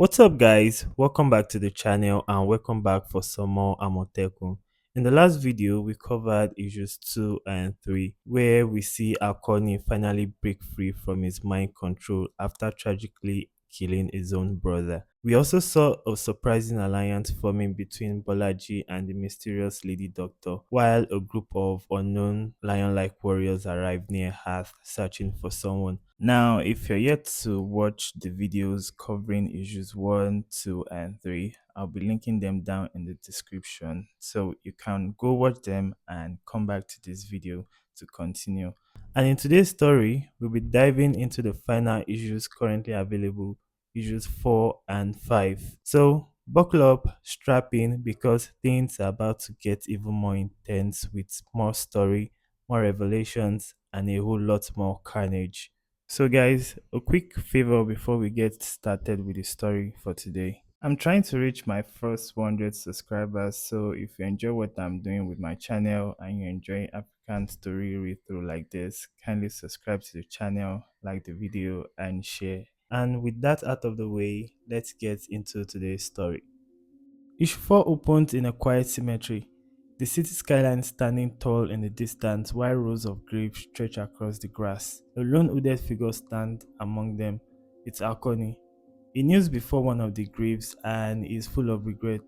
What's up, guys? Welcome back to the channel and welcome back for some more Amotekun. In the last video, we covered issues 2 and 3, where we see Akoni finally break free from his mind control after tragically killing his own brother. We also saw a surprising alliance forming between Bolaji and the mysterious Lady Doctor, while a group of unknown lion-like warriors arrived near Hearth searching for someone. Now, if you're yet to watch the videos covering issues 1, 2, and 3, I'll be linking them down in the description. So you can go watch them and come back to this video to continue. And in today's story, we'll be diving into the final issues currently available, issues 4 and 5. So buckle up, strap in, because things are about to get even more intense with more story, more revelations, and a whole lot more carnage. So, guys, a quick favor before we get started with the story for today. I'm trying to reach my first 100 subscribers, so if you enjoy what I'm doing with my channel and you enjoy African story read through like this, kindly subscribe to the channel, like the video, and share. And with that out of the way, let's get into today's story. Issue 4 opens in a quiet cemetery, the city skyline standing tall in the distance while rows of graves stretch across the grass. A lone hooded figure stands among them. It's Akoni. He kneels before one of the graves and is full of regret.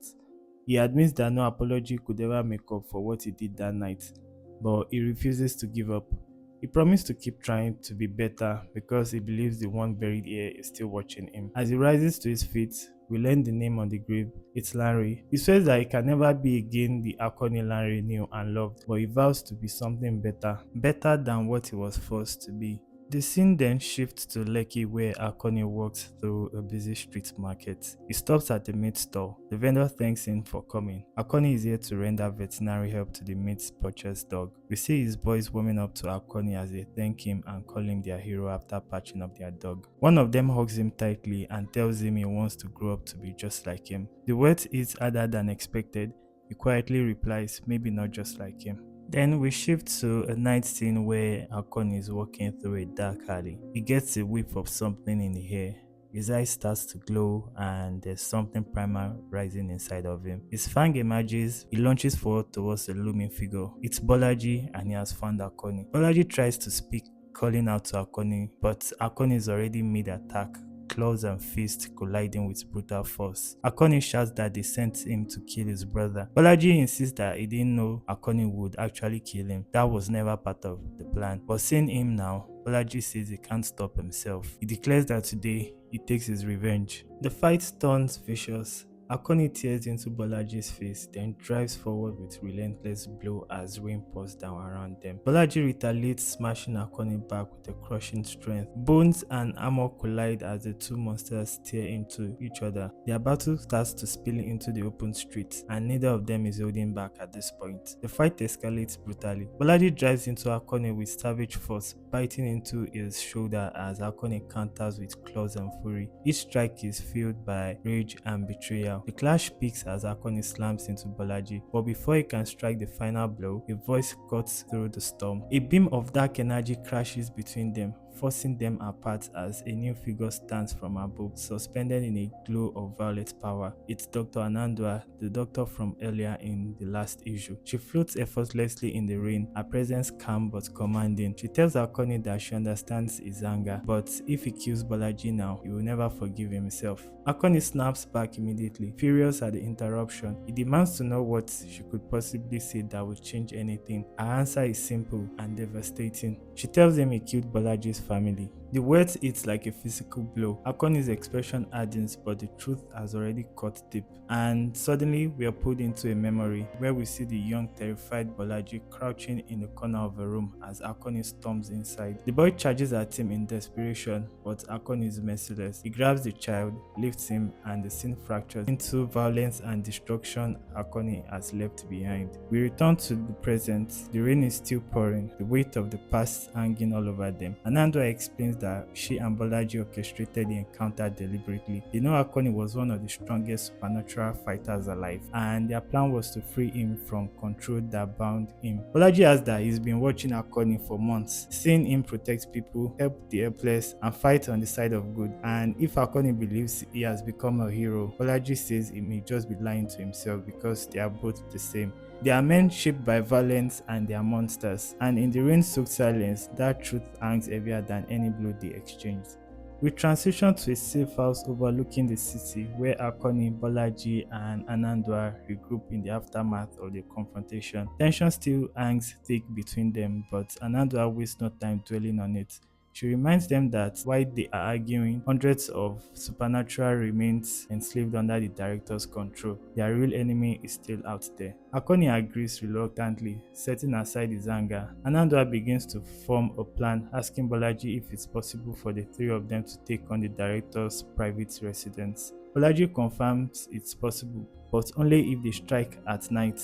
He admits that no apology could ever make up for what he did that night, but he refuses to give up. He promised to keep trying to be better because he believes the one buried here is still watching him. As he rises to his feet, we learn the name on the grave. It's Larry. He swears that he can never be again the Akoni Larry knew and loved, but he vows to be something better than what he was forced to be. The scene then shifts to Lekki, where Akoni walks through a busy street market. He stops at the meat stall. The vendor thanks him for coming. Akoni is here to render veterinary help to the meat purchased dog. We see his boys warming up to Akoni as they thank him and call him their hero after patching up their dog. One of them hugs him tightly and tells him he wants to grow up to be just like him. The words hit harder than expected. He quietly replies, maybe not just like him. Then we shift to a night scene where Akon is walking through a dark alley. He gets a whiff of something in the air. His eye starts to glow and there's something primal rising inside of him. His fang emerges, he launches forward towards the looming figure. It's Bolaji and he has found Akoni. Bolaji tries to speak, calling out to Akoni, but Akoni is already mid-attack, claws and fists colliding with brutal force. Akoni shouts that they sent him to kill his brother. Bolaji insists that he didn't know Akoni would actually kill him. That was never part of the plan. But seeing him now, Bolaji says he can't stop himself. He declares that today he takes his revenge. The fight turns vicious. Akoni tears into Bolaji's face, then drives forward with relentless blow as rain pours down around them. Bolaji retaliates, smashing Akoni back with a crushing strength. Bones and armor collide as the two monsters tear into each other. Their battle starts to spill into the open street, and neither of them is holding back at this point. The fight escalates brutally. Bolaji drives into Akoni with savage force, biting into his shoulder as Akoni counters with claws and fury. Each strike is fueled by rage and betrayal. The clash peaks as Akoni slams into Bolaji, but before he can strike the final blow, a voice cuts through the storm. A beam of dark energy crashes between them, forcing them apart as a new figure stands from above, suspended in a glow of violet power. It's Dr. Anandwa, the doctor from earlier in the last issue. She floats effortlessly in the rain, her presence calm but commanding. She tells Akoni that she understands his anger, but if he kills Bolaji now, he will never forgive himself. Akoni snaps back immediately, furious at the interruption. He demands to know what she could possibly say that would change anything. Her answer is simple and devastating. She tells him he killed Bolaji's family. The words hit like a physical blow. Akoni's expression hardens, but the truth has already cut deep. And suddenly, we are pulled into a memory where we see the young, terrified Bolaji crouching in the corner of a room as Akoni storms inside. The boy charges at him in desperation, but Akoni is merciless. He grabs the child, lifts him, and the scene fractures into violence and destruction Akoni has left behind. We return to the present. The rain is still pouring, the weight of the past hanging all over them. Anandwa explains that she and Bolaji orchestrated the encounter deliberately. They know Akoni was one of the strongest supernatural fighters alive, and their plan was to free him from control that bound him. Bolaji adds that he's been watching Akoni for months, seeing him protect people, help the helpless, and fight on the side of good. And if Akoni believes he has become a hero, Bolaji says he may just be lying to himself because they are both the same. They are men shaped by violence and they are monsters, and in the rain-soaked silence, that truth hangs heavier than any blow they exchanged. We transition to a safe house overlooking the city where Akoni, Bolaji, and Anandwa regroup in the aftermath of the confrontation. Tension still hangs thick between them, but Anandwa wastes no time dwelling on it. She reminds them that while they are arguing, hundreds of supernatural remains enslaved under the director's control. Their real enemy is still out there. Akoni agrees reluctantly, setting aside his anger. Anandwa begins to form a plan, asking Bolaji if it's possible for the three of them to take on the director's private residence. Bolaji confirms it's possible, but only if they strike at night.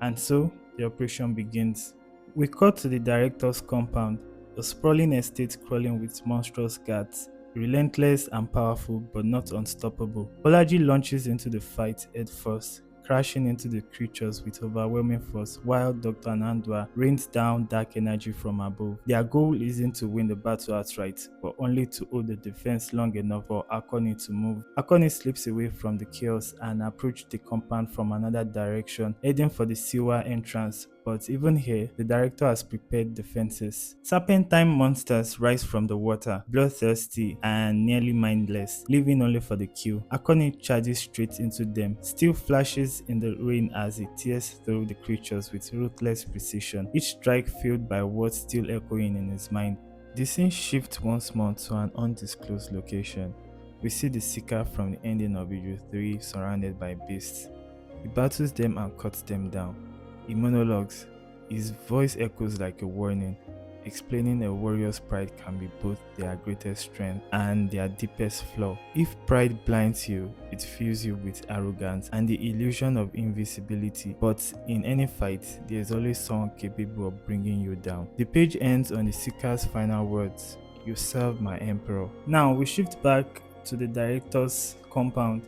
And so, the operation begins. We cut to the director's compound, a sprawling estate crawling with monstrous guards, relentless and powerful but not unstoppable. Bolaji launches into the fight headfirst, crashing into the creatures with overwhelming force while Dr. Nandwa rains down dark energy from above. Their goal isn't to win the battle outright, but only to hold the defense long enough for Akoni to move. Akoni slips away from the chaos and approaches the compound from another direction, heading for the sewer entrance. But even here, the director has prepared defenses. Serpentine monsters rise from the water, bloodthirsty and nearly mindless, leaving only for the kill. Akoni charges straight into them, steel flashes in the rain as he tears through the creatures with ruthless precision, each strike fueled by words still echoing in his mind. The scene shifts once more to an undisclosed location. We see the Seeker from the ending of Video 3 surrounded by beasts. He battles them and cuts them down. He monologues. His voice echoes like a warning, explaining a warrior's pride can be both their greatest strength and their deepest flaw. If pride blinds you, it fills you with arrogance and the illusion of invisibility. But in any fight, there is always someone capable of bringing you down. The page ends on the Seeker's final words, "You serve my emperor." Now we shift back to the director's compound.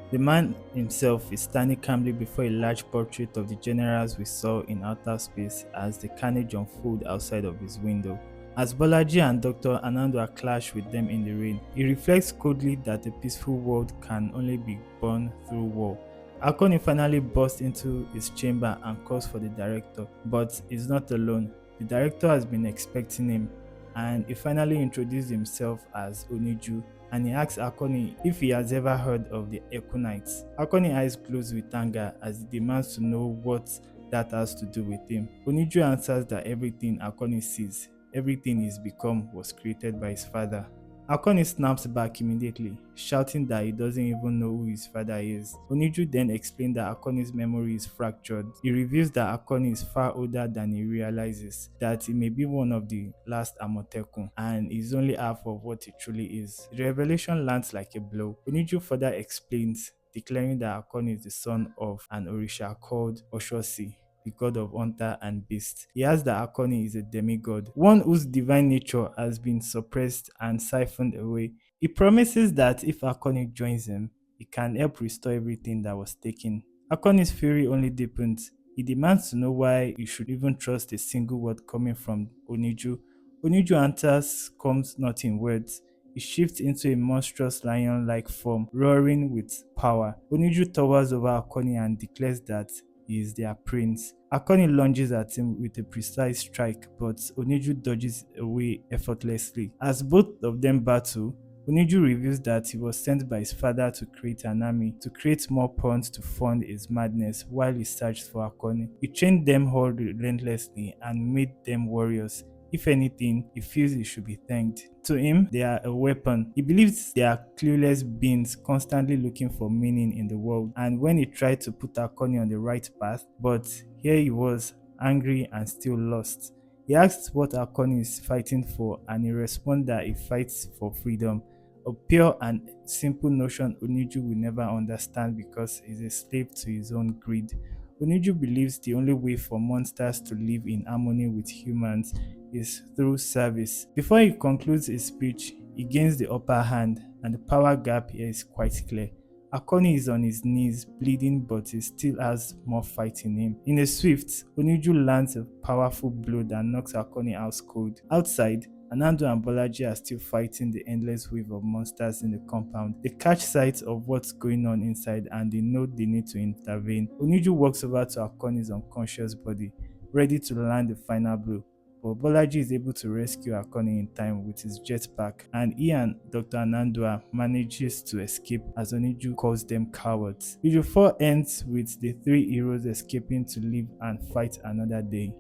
The man himself is standing calmly before a large portrait of the generals we saw in outer space as the carnage unfolds outside of his window. As Bolaji and Dr. Anandwa clash with them in the rain, he reflects coldly that a peaceful world can only be born through war. Akoni finally bursts into his chamber and calls for the director, but he's not alone. The director has been expecting him, and he finally introduced himself as Oniju, and he asks Akoni if he has ever heard of the Ekunites. Akoni eyes close with anger as he demands to know what that has to do with him. Oniju answers that everything Akoni sees, everything he's become, was created by his father. Akoni snaps back immediately, shouting that he doesn't even know who his father is. Oniju then explains that Akoni's memory is fractured. He reveals that Akoni is far older than he realizes, that he may be one of the last Amotekun, and is only half of what he truly is. The revelation lands like a blow. Oniju further explains, declaring that Akoni is the son of an Orisha called Oshosi, the god of hunter and beast. He adds that Akoni is a demigod, one whose divine nature has been suppressed and siphoned away. He promises that if Akoni joins him, he can help restore everything that was taken. Akoni's fury only deepens. He demands to know why you should even trust a single word coming from Oniju. Oniju answers comes not in words. He shifts into a monstrous lion-like form, roaring with power. Oniju towers over Akoni and declares that he is their prince. Akoni lunges at him with a precise strike, but Oniju dodges away effortlessly. As both of them battle, Oniju reveals that he was sent by his father to create an army, to create more pawns to fund his madness while he searched for Akoni. He trained them all relentlessly and made them warriors. If anything, he feels he should be thanked. To him, they are a weapon. He believes they are clueless beings constantly looking for meaning in the world. And when he tried to put Akoni on the right path, but here he was, angry and still lost. He asks what Akoni is fighting for, and he responds that he fights for freedom. A pure and simple notion Oniju will never understand because he's a slave to his own greed. Oniju believes the only way for monsters to live in harmony with humans is through service. Before he concludes his speech, he gains the upper hand, and the power gap here is quite clear. Akoni is on his knees, bleeding, but he still has more fight in him. In a swift, Oniju lands a powerful blow that knocks Akoni out cold. Outside, Anando and Bolaji are still fighting the endless wave of monsters in the compound. They catch sight of what's going on inside and they know they need to intervene. Oniju walks over to Akoni's unconscious body, ready to land the final blow. But Bolaji is able to rescue Akoni in time with his jetpack, and he and Dr. Anandwa manages to escape as Oniju calls them cowards. Issue 4 ends with the three heroes escaping to live and fight another day.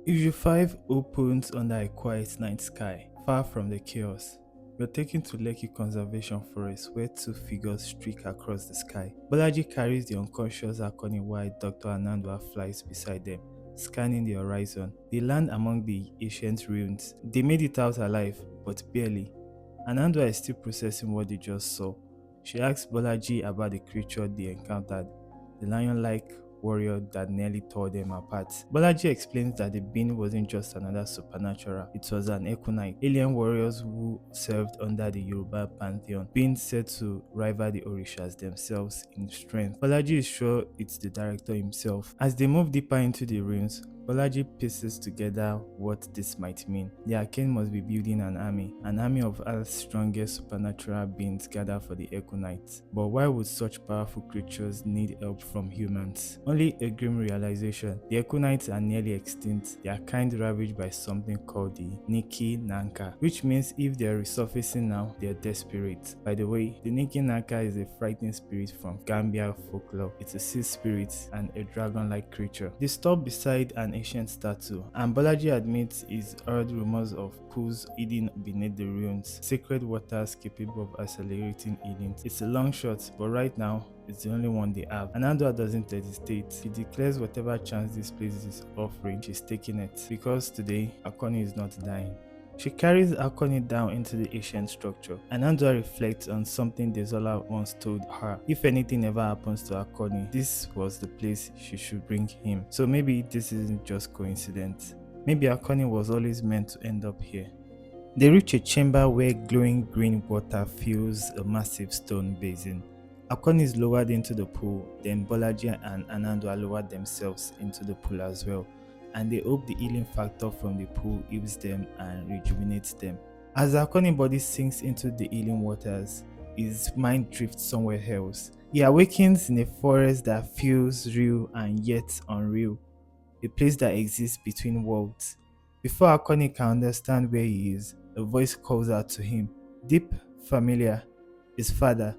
Issue 5 opens under a quiet night sky, far from the chaos. We're taken to Lekki Conservation Forest where two figures streak across the sky. Bolaji carries the unconscious Akoni while Dr. Anandwa flies beside them, scanning the horizon. They land among the ancient ruins. They made it out alive, but barely. Anandwa is still processing what they just saw. She asks Bolaji about the creature they encountered, the lion-like warrior that nearly tore them apart. Bolaji explains that the being wasn't just another supernatural, it was an Akonite, alien warriors who served under the Yoruba pantheon, being said to rival the Orishas themselves in strength. Bolaji is sure it's the director himself. As they move deeper into the ruins, Bolaji pieces together what this might mean. The Akane must be building an army of Earth's strongest supernatural beings gathered for the Ekonites. But why would such powerful creatures need help from humans? Only a grim realization. The Ekonites are nearly extinct. They are kind ravaged by something called the Nikki Nanka, which means if they are resurfacing now, they are desperate. By the way, the Nikki Nanka is a frightening spirit from Gambia folklore. It's a sea spirit and a dragon-like creature. They stop beside an ancient statue, and Bolaji admits he's heard rumors of pools hidden beneath the ruins, sacred waters capable of accelerating healing. It's a long shot, but right now, it's the only one they have. Anandwa doesn't hesitate. He declares whatever chance this place is offering, she's taking it, because today, Akoni is not dying. She carries Akoni down into the ancient structure. Anandwa reflects on something Desola once told her. If anything ever happens to Akoni, this was the place she should bring him. So maybe this isn't just coincidence. Maybe Akoni was always meant to end up here. They reach a chamber where glowing green water fills a massive stone basin. Akoni is lowered into the pool, then Bolaji and Anandwa lower themselves into the pool as well, and they hope the healing factor from the pool heals them and rejuvenates them. As Akoni's body sinks into the healing waters, his mind drifts somewhere else. He awakens in a forest that feels real and yet unreal, a place that exists between worlds. Before Akoni can understand where he is, a voice calls out to him, deep, familiar, his father.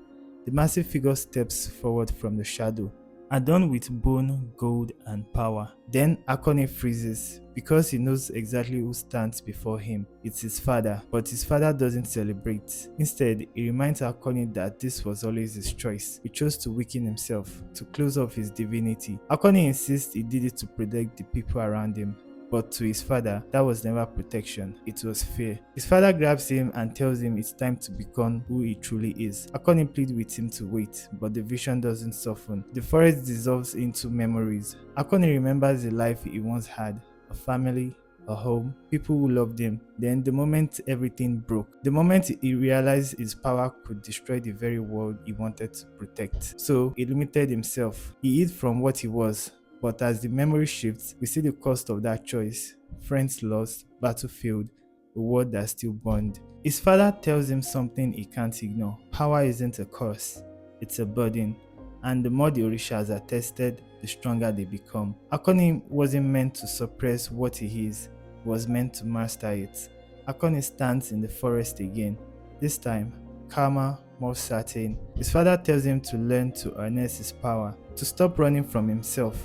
The massive figure steps forward from the shadow, adorned with bone, gold, and power. Then Akoni freezes because he knows exactly who stands before him. It's his father, but his father doesn't celebrate. Instead, he reminds Akoni that this was always his choice. He chose to weaken himself, to close off his divinity. Akoni insists he did it to protect the people around him. But to his father, that was never protection, it was fear. His father grabs him and tells him it's time to become who he truly is. Akoni pleads with him to wait, but the vision doesn't soften. The forest dissolves into memories. Akoni remembers the life he once had, a family, a home, people who loved him. Then the moment everything broke, the moment he realized his power could destroy the very world he wanted to protect. So he limited himself. He hid from what he was. But as the memory shifts, we see the cost of that choice. Friends lost, battlefield, a world that still burned. His father tells him something he can't ignore. Power isn't a curse, it's a burden. And the more the Orishas are tested, the stronger they become. Akoni wasn't meant to suppress what he is, he was meant to master it. Akoni stands in the forest again, this time calmer, more certain. His father tells him to learn to harness his power, to stop running from himself,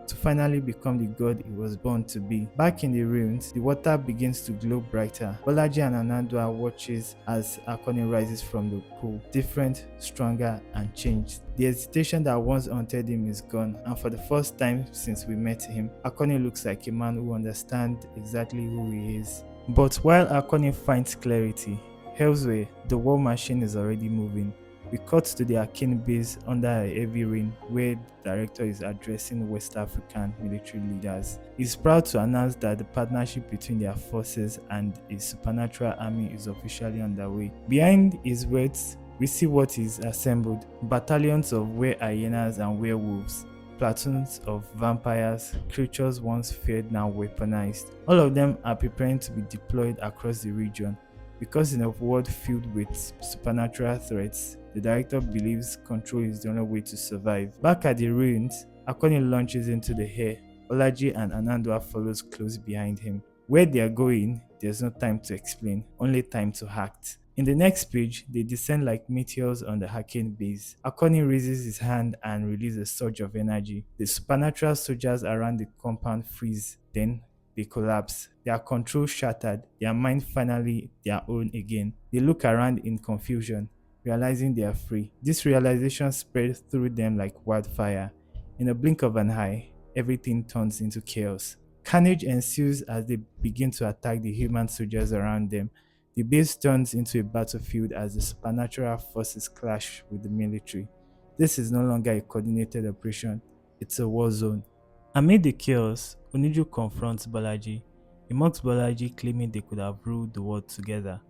to finally become the god he was born to be. Back in the ruins, the water begins to glow brighter. Bolaji and Anandwa watches as Akoni rises from the pool, different, stronger, and changed. The hesitation that once haunted him is gone, and for the first time since we met him, Akoni looks like a man who understands exactly who he is. But while Akoni finds clarity, elsewhere, the war machine is already moving. We cut to the Akoni base under a heavy rain where the director is addressing West African military leaders. He's proud to announce that the partnership between their forces and a supernatural army is officially underway. Behind his words, we see what is assembled: battalions of were-hyenas and werewolves, platoons of vampires, creatures once feared now weaponized. All of them are preparing to be deployed across the region. Because in a world filled with supernatural threats, the director believes control is the only way to survive. Back at the ruins, Akoni launches into the air. Olaji and Anandwa follows close behind him. Where they are going, there's no time to explain, only time to act. In the next page, they descend like meteors on the Haken base. Akoni raises his hand and releases a surge of energy. The supernatural soldiers around the compound freeze, then they collapse. Their control shattered, their mind finally their own again. They look around in confusion, realizing they are free. This realization spread through them like wildfire. In a blink of an eye, everything turns into chaos. Carnage ensues as they begin to attack the human soldiers around them. The base turns into a battlefield as the supernatural forces clash with the military. This is no longer a coordinated operation, it's a war zone. Amid the chaos, Oniju confronts Balaji. He mocks Balaji, claiming they could have ruled the world together,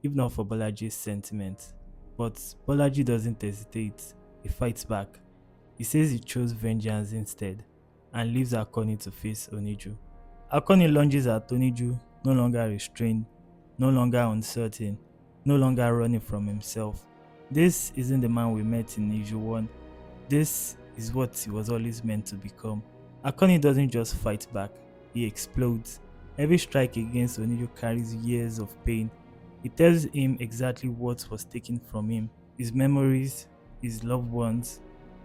if not for Balaji's sentiments. But Balaji doesn't hesitate, he fights back. He says he chose vengeance instead and leaves Akoni to face Oniju. Akoni lunges at Oniju, no longer restrained, no longer uncertain, no longer running from himself. This isn't the man we met in Issue 1. This is what he was always meant to become. Akoni doesn't just fight back, he explodes. Every strike against Oniju carries years of pain. It tells him exactly what was taken from him: his memories, his loved ones,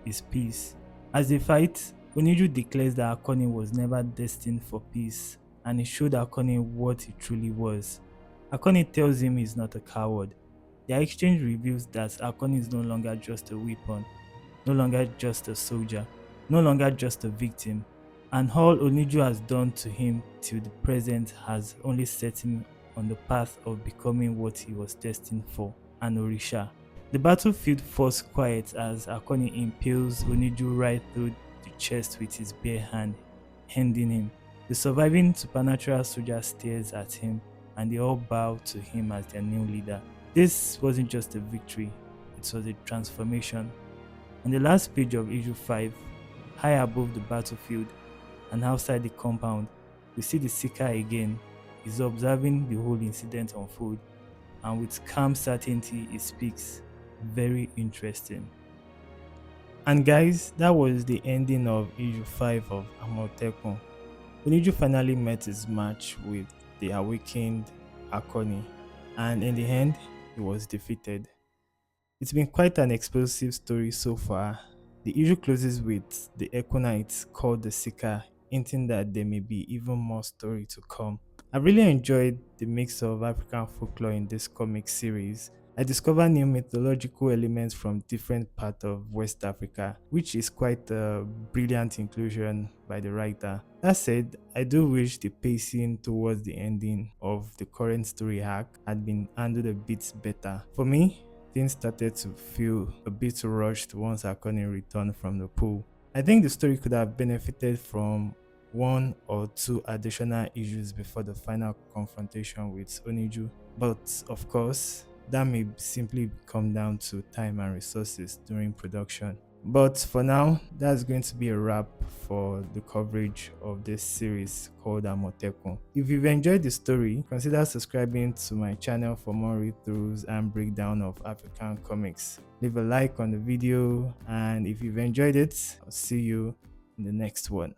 his peace. As they fight, Oniju declares that Akoni was never destined for peace, and he showed Akoni what he truly was. Akoni tells him he's not a coward. Their exchange reveals that Akoni is no longer just a weapon, no longer just a soldier, no longer just a victim, and all Oniju has done to him till the present has only set him on the path of becoming what he was destined for, an Orisha. The battlefield falls quiet as Akoni impales Oniju right through the chest with his bare hand, ending him. The surviving supernatural soldier stares at him and they all bow to him as their new leader. This wasn't just a victory, it was a transformation. On the last page of issue 5, high above the battlefield and outside the compound, we see the Seeker again. He's observing the whole incident unfold, and with calm certainty he speaks. Very interesting. And guys, that was the ending of issue 5 of Amotekun. Oniju finally met his match with the awakened Akoni, and in the end, he was defeated. It's been quite an explosive story so far. The issue closes with the Echo Knights called the Seeker, hinting that there may be even more story to come. I really enjoyed the mix of African folklore in this comic series. I discovered new mythological elements from different parts of West Africa, which is quite a brilliant inclusion by the writer. That said, I do wish the pacing towards the ending of the current story arc had been handled a bit better. For me, things started to feel a bit rushed once Akoni returned from the pool. I think the story could have benefited from one or two additional issues before the final confrontation with Oniju, but of course, that may simply come down to time and resources during production. But for now, that's going to be a wrap for the coverage of this series called Amotekun. If you've enjoyed the story, consider subscribing to my channel for more read-throughs and breakdown of African comics. Leave a like on the video, and if you've enjoyed it, I'll see you in the next one.